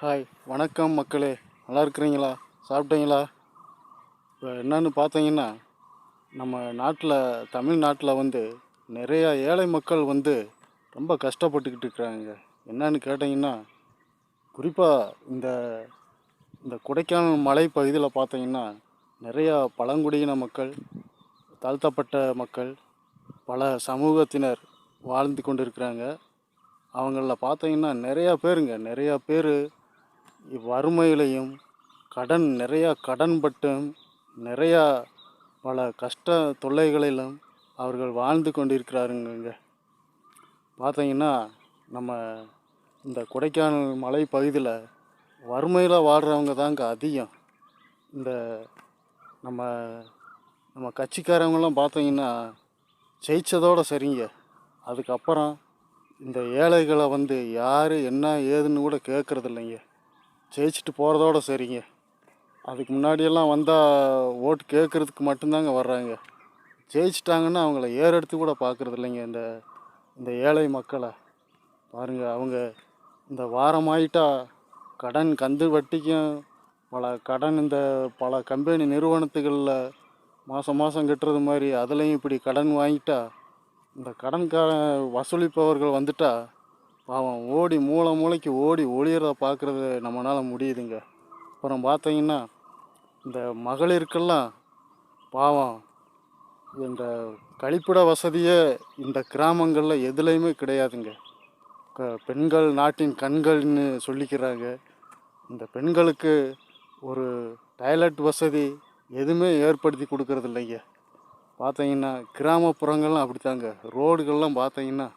Hi, வணக்கம் மக்களே. நல்லா இருக்கிறீங்களா? சாப்பிட்டீங்களா? இப்போ என்னன்னு பார்த்தீங்கன்னா, நம்ம நாட்டில் தமிழ்நாட்டில் நிறையா ஏழை மக்கள் ரொம்ப கஷ்டப்பட்டுக்கிட்டு இருக்கிறாங்க. என்னன்னு கேட்டிங்கன்னா, குறிப்பாக இந்த இந்த கொடைக்கானல் மலை பகுதியில் பார்த்தீங்கன்னா, நிறையா பழங்குடியின மக்கள், தாழ்த்தப்பட்ட மக்கள், பல சமூகத்தினர் வாழ்ந்து கொண்டு இருக்கிறாங்க. அவங்களில் பார்த்தீங்கன்னா நிறையா பேர் வறுமையிலையும் நிறையா கடன் பட்டும் நிறையா பல கஷ்ட தொல்லைகளிலும் அவர்கள் வாழ்ந்து கொண்டிருக்கிறாருங்க. பார்த்தீங்கன்னா நம்ம இந்த கொடைக்கானல் மலை பகுதியில் வறுமையில் வாழ்கிறவங்க தாங்க அதிகம். இந்த நம்ம நம்ம கட்சிக்காரவங்களாம் பார்த்தீங்கன்னா ஜெயிச்சதோடு சரிங்க. அதுக்கப்புறம் இந்த ஏழைகளை யார் என்ன ஏதுன்னு கூட கேட்குறது இல்லைங்க. ஜெயிச்சுட்டு போகிறதோட சரிங்க. அதுக்கு முன்னாடியெல்லாம் வந்தால் ஓட்டு கேட்குறதுக்கு மட்டும்தாங்க வர்றாங்க. ஜெயிச்சிட்டாங்கன்னா அவங்கள ஏறெடுத்து கூட பார்க்குறது இல்லைங்க. இந்த இந்த ஏழை மக்களை பாருங்கள். அவங்க இந்த வாரமாயிட்டா கடன் கந்து வட்டிக்கும் இந்த பல கம்பெனி நிறுவனத்துகளில் மாதம் மாதம் கட்டுறது மாதிரி அதுலேயும் இப்படி கடன் வாங்கிட்டா இந்த வசூலிப்பவர்கள் வந்துட்டா பாவம் ஓடி மூளைக்கு ஓடி ஒளியறதை பார்க்குறது நம்மளால் முடியுதுங்க. அப்புறம் பார்த்தீங்கன்னா இந்த மகளிருக்கெல்லாம் பாவம் இந்த கழிப்பிட வசதியே இந்த கிராமங்களில் எதுலேயுமே கிடையாதுங்க. பெண்கள் நாட்டின் கண்கள்னு சொல்லிக்கிறாங்க. இந்த பெண்களுக்கு ஒரு டாய்லெட் வசதி எதுவுமே ஏற்படுத்தி கொடுக்கறது இல்லைங்க. பார்த்தீங்கன்னா கிராமப்புறங்கள்லாம் அப்படித்தாங்க. ரோடுகள்லாம் பார்த்தீங்கன்னா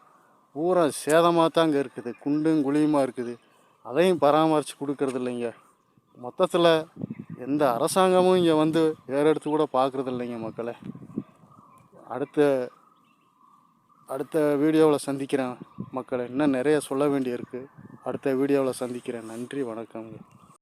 பூரா சேதமாக தாங்க இருக்குது, குண்டும் குழியுமாக இருக்குது. அதையும் பராமரித்து கொடுக்கறது இல்லைங்க. மொத்தத்தில் எந்த அரசாங்கமும் இங்கே ஏறெடுத்து கூட பார்க்குறது இல்லைங்க மக்களை. அடுத்த அடுத்த வீடியோவில் சந்திக்கிறேன் மக்களை. இன்னும் நிறைய சொல்ல வேண்டியிருக்கு. அடுத்த வீடியோவில் சந்திக்கிறேன். நன்றி, வணக்கங்க.